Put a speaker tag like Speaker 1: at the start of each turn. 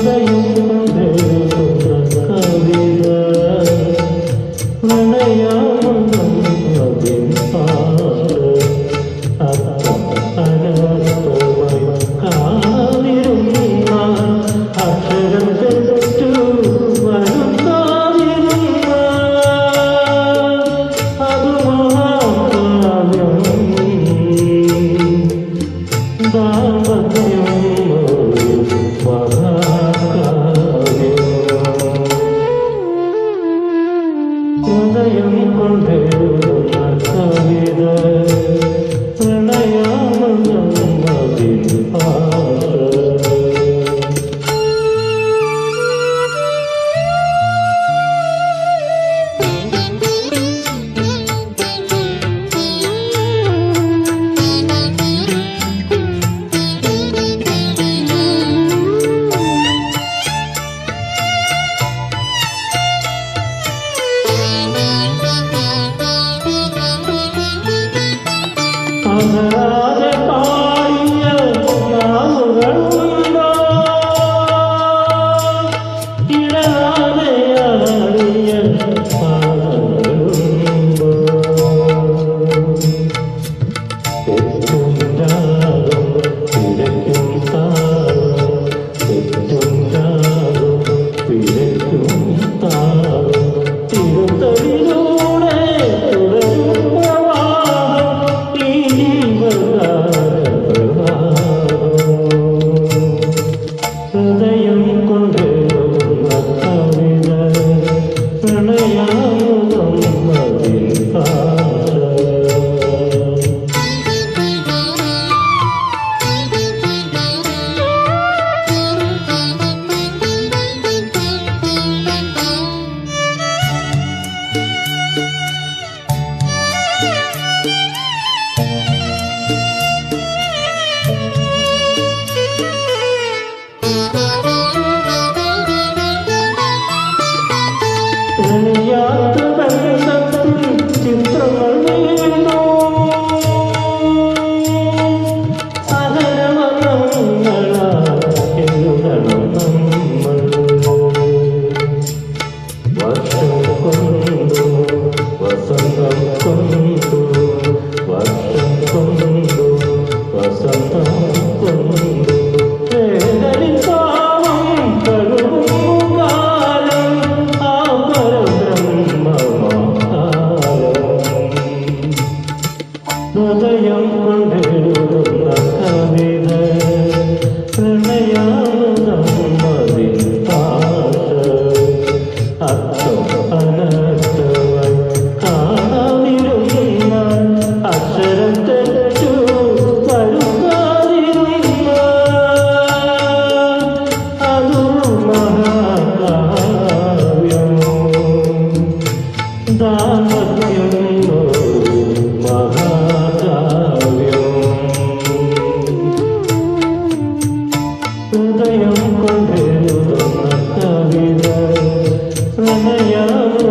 Speaker 1: ഹൃദയം കൊണ്ടെഴുതുന്ന കവിത പ്രണയാമതിൽ ഭാഷ അകരാതെ പാടിയ നാളുകളുണ്ടോ ഇടരാതെ ആടിയ പാടങ്ങളുണ്ടോ തെറ്റും രാഗം പിഴയ്ക്കും താളം തെറ്റും രാഗം പിഴയ്ക്കും താളം തിരുത്തലിലൂടെ ഹൃദയം കൊണ്ടെഴുതുന്ന കവിത പ്രണയാമതിൽ ഭാഷ ചിത്രങ്ങൾ നീണ്ടു എഴുതണം നമ്മൾ വർഷം കൊണ്ടു വസന്തം കൊണ്ടു വർഷം കൊണ്ടു വസന്തം കൊണ്ടു ഹൃദയം കൊണ്ടെഴുതുന്ന കവിത പ്രണയാമതിൽ ഭാഷ അർത്ഥം അനർത്ഥമായി കാണാതിരുന്ന അക്ഷരം തെറ്റു വരുത്താതിരുന്ന അതു മഹാകാവ്യം ദാമ്പത്യം ഹൃദയം കൊണ്ടെഴുതുന്ന കവിത പ്രണയാമതിൽ